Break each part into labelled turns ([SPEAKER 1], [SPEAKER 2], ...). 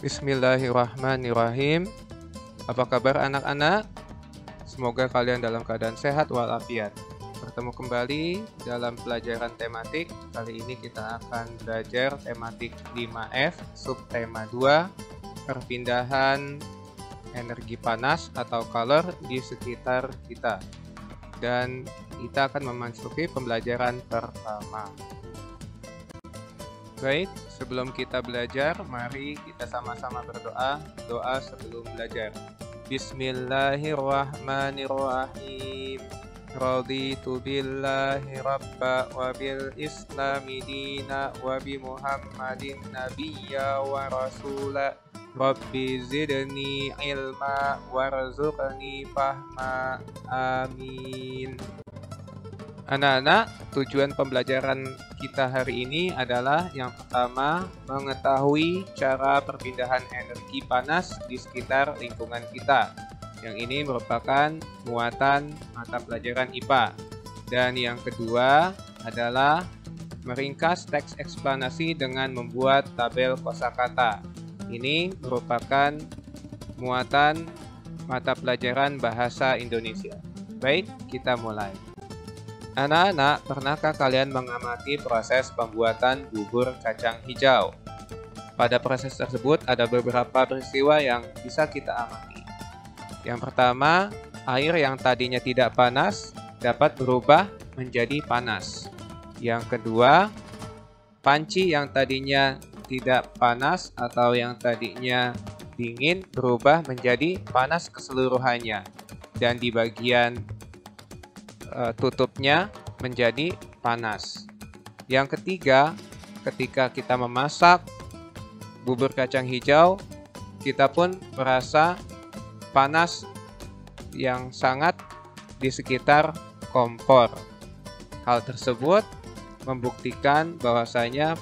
[SPEAKER 1] Bismillahirrahmanirrahim. Apa kabar anak-anak? Semoga kalian dalam keadaan sehat walafiat. Bertemu kembali dalam pelajaran tematik. Kali ini kita akan belajar tematik 5F, subtema 2, perpindahan energi panas atau calor di sekitar kita. Dan kita akan memasuki pembelajaran pertama. Baik, sebelum kita belajar, mari kita sama-sama berdoa. Doa sebelum belajar. Bismillahirrahmanirrahim. Raditu billahi rabba wa bil islami dina wa bi muhammadin nabiyya wa rasula. Rabbi zidni ilma warzuqni fahma. Amin. Anak-anak, tujuan pembelajaran kita hari ini adalah yang pertama, mengetahui cara perpindahan energi panas di sekitar lingkungan kita. Yang ini merupakan muatan mata pelajaran IPA. Dan yang kedua adalah meringkas teks eksplanasi dengan membuat tabel kosakata. Ini merupakan muatan mata pelajaran bahasa Indonesia. Baik, kita mulai. Anak-anak, pernahkah kalian mengamati proses pembuatan bubur kacang hijau? Pada proses tersebut ada beberapa peristiwa yang bisa kita amati. Yang pertama, air yang tadinya tidak panas dapat berubah menjadi panas. Yang kedua, panci yang tadinya tidak panas atau yang tadinya dingin berubah menjadi panas keseluruhannya. Dan di bagian tutupnya menjadi panas. Yang ketiga, ketika kita memasak bubur kacang hijau, kita pun merasa panas yang sangat di sekitar kompor. Hal tersebut membuktikan bahwasanya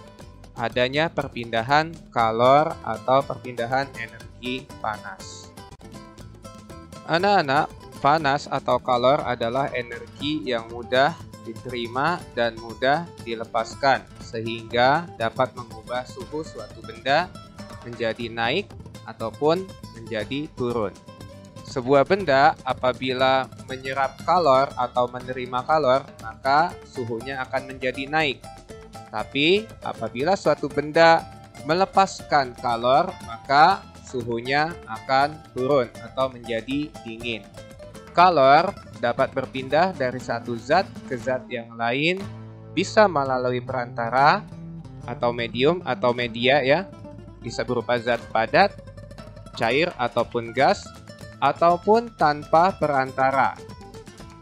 [SPEAKER 1] adanya perpindahan kalor atau perpindahan energi panas. Anak-anak, panas atau kalor adalah energi yang mudah diterima dan mudah dilepaskan, sehingga dapat mengubah suhu suatu benda menjadi naik ataupun menjadi turun. Sebuah benda apabila menyerap kalor atau menerima kalor, maka suhunya akan menjadi naik. Tapi apabila suatu benda melepaskan kalor, maka suhunya akan turun atau menjadi dingin. Kalor dapat berpindah dari satu zat ke zat yang lain, bisa melalui perantara atau medium atau media ya, bisa berupa zat padat, cair ataupun gas, ataupun tanpa perantara.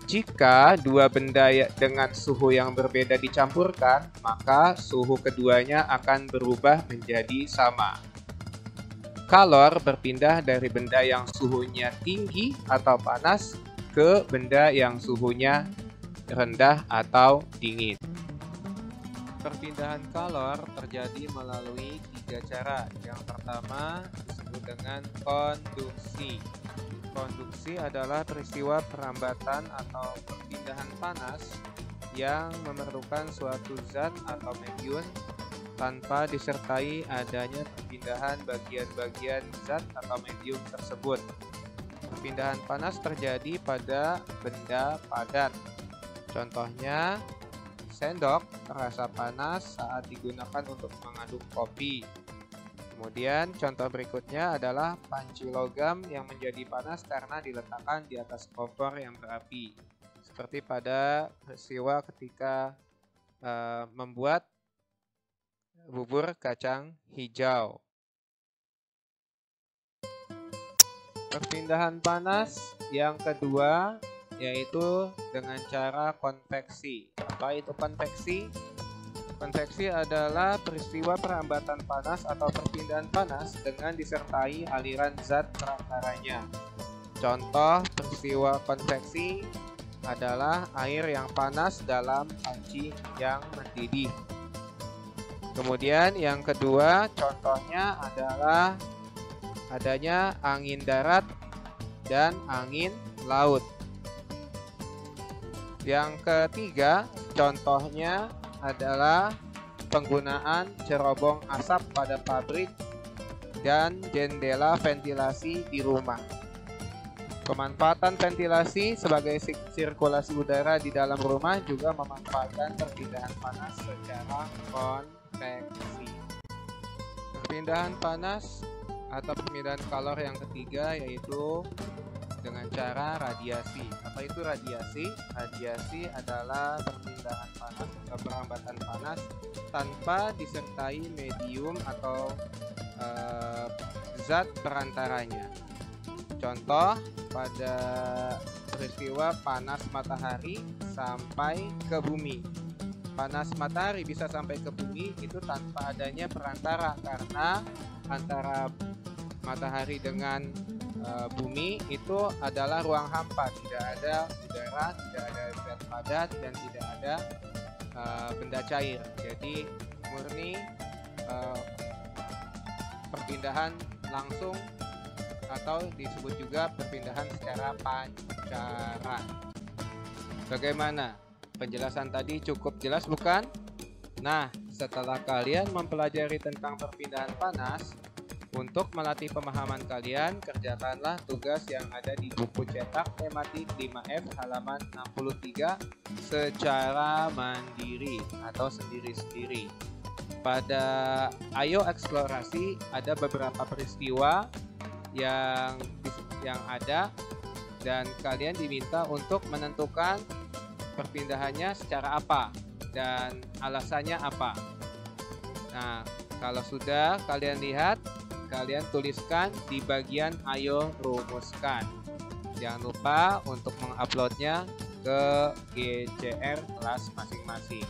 [SPEAKER 1] Jika dua benda dengan suhu yang berbeda dicampurkan, maka suhu keduanya akan berubah menjadi sama. Kalor berpindah dari benda yang suhunya tinggi atau panas ke benda yang suhunya rendah atau dingin. Perpindahan kalor terjadi melalui tiga cara. Yang pertama disebut dengan konduksi. Konduksi adalah peristiwa perambatan atau perpindahan panas yang memerlukan suatu zat atau medium tanpa disertai adanya perpindahan bagian-bagian zat atau medium tersebut. Perpindahan panas terjadi pada benda padat. Contohnya, sendok terasa panas saat digunakan untuk mengaduk kopi. Kemudian contoh berikutnya adalah panci logam yang menjadi panas karena diletakkan di atas kompor yang berapi. Seperti pada peristiwa ketika membuat bubur kacang hijau. Perpindahan panas yang kedua yaitu dengan cara konveksi. Apa itu konveksi? Konveksi adalah peristiwa perambatan panas atau perpindahan panas dengan disertai aliran zat perantaranya. Contoh peristiwa konveksi adalah air yang panas dalam panci yang mendidih. Kemudian yang kedua contohnya adalah adanya angin darat dan angin laut. Yang ketiga contohnya adalah penggunaan cerobong asap pada pabrik dan jendela ventilasi di rumah. Pemanfaatan ventilasi sebagai sirkulasi udara di dalam rumah juga memanfaatkan perpindahan panas secara konveksi. Perpindahan panas atau perpindahan kalor yang ketiga yaitu dengan cara radiasi. Apa itu radiasi? Radiasi adalah perpindahan panas atau perambatan panas tanpa disertai medium atau zat perantaranya. Contoh, pada peristiwa panas matahari sampai ke bumi. Panas matahari bisa sampai ke bumi itu tanpa adanya perantara, karena antara matahari dengan bumi itu adalah ruang hampa, tidak ada udara, tidak ada zat padat, dan tidak ada benda cair. Jadi murni perpindahan langsung atau disebut juga perpindahan secara pancaran. Bagaimana? Penjelasan tadi cukup jelas bukan? Nah, setelah kalian mempelajari tentang perpindahan panas, untuk melatih pemahaman kalian, kerjakanlah tugas yang ada di buku cetak tematik 5F halaman 63 secara mandiri atau sendiri-sendiri. Pada Ayo Eksplorasi ada beberapa peristiwa yang ada, dan kalian diminta untuk menentukan perpindahannya secara apa dan alasannya apa. Nah, kalau sudah kalian lihat, kalian tuliskan di bagian Ayo Rumuskan. Jangan lupa untuk menguploadnya ke GCR kelas masing-masing.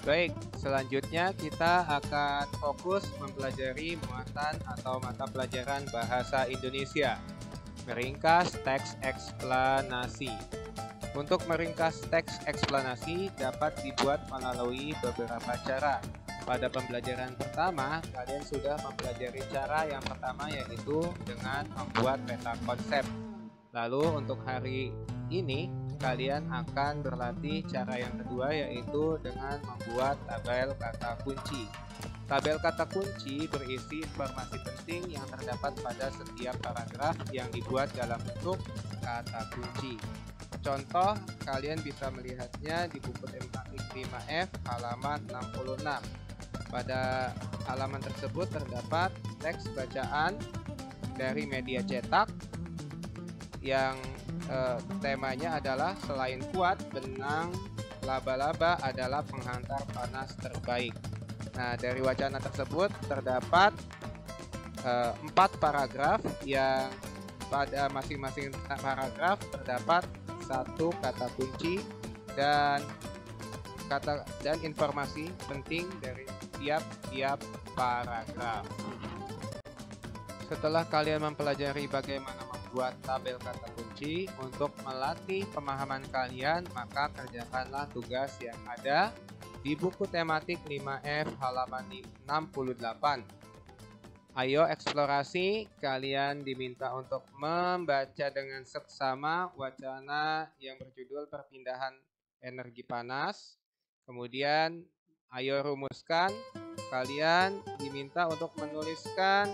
[SPEAKER 1] Baik, selanjutnya kita akan fokus mempelajari muatan atau mata pelajaran bahasa Indonesia. Meringkas teks eksplanasi. Untuk meringkas teks eksplanasi dapat dibuat melalui beberapa cara. Pada pembelajaran pertama, kalian sudah mempelajari cara yang pertama, yaitu dengan membuat peta konsep. Lalu untuk hari ini, kalian akan berlatih cara yang kedua, yaitu dengan membuat tabel kata kunci. Tabel kata kunci berisi informasi penting yang terdapat pada setiap paragraf yang dibuat dalam bentuk kata kunci. Contoh, kalian bisa melihatnya di buku tematik 5F halaman 66. Pada halaman tersebut terdapat teks bacaan dari media cetak yang temanya adalah selain kuat, benang laba-laba adalah penghantar panas terbaik. Nah, dari wacana tersebut terdapat 4 paragraf yang pada masing-masing paragraf terdapat satu kata kunci dan informasi penting dari tiap paragraf. Setelah kalian mempelajari bagaimana membuat tabel kata kunci untuk melatih pemahaman kalian, maka kerjakanlah tugas yang ada di buku tematik 5F halaman 68. Ayo Eksplorasi, kalian diminta untuk membaca dengan seksama wacana yang berjudul perpindahan energi panas. Kemudian ayo rumuskan, kalian diminta untuk menuliskan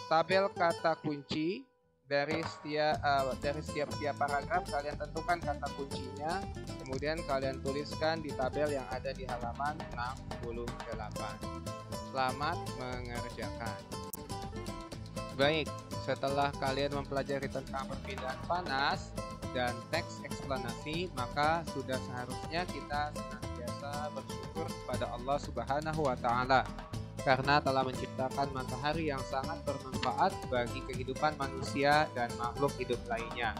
[SPEAKER 1] tabel kata kunci dari setiap paragraf. Kalian tentukan kata kuncinya, kemudian kalian tuliskan di tabel yang ada di halaman 68. Selamat mengerjakan. Baik, setelah kalian mempelajari tentang perpindahan panas dan teks eksplanasi, maka sudah seharusnya kita senantiasa bersyukur kepada Allah Subhanahu wa Ta'ala karena telah menciptakan matahari yang sangat bermanfaat bagi kehidupan manusia dan makhluk hidup lainnya.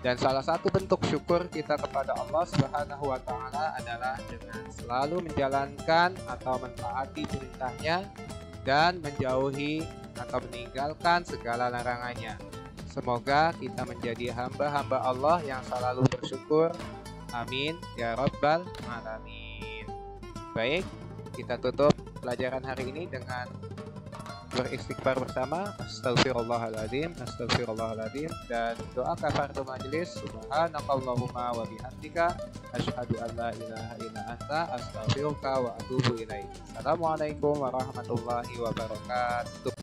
[SPEAKER 1] Dan salah satu bentuk syukur kita kepada Allah Subhanahu wa Ta'ala adalah dengan selalu menjalankan atau mentaati perintahnya dan menjauhi atau meninggalkan segala larangannya. Semoga kita menjadi hamba-hamba Allah yang selalu bersyukur. Amin ya Rabbal Alamin. Baik, kita tutup pelajaran hari ini dengan beristighfar bersama, astagfirullahaladzim, astagfirullahaladzim, dan doa kafaratul majelis, subhanakallahumma wa bihamdika, asyhadu an la ilaha illa anta, astaghfiruka wa atubu ilaik. Assalamualaikum warahmatullahi wabarakatuh.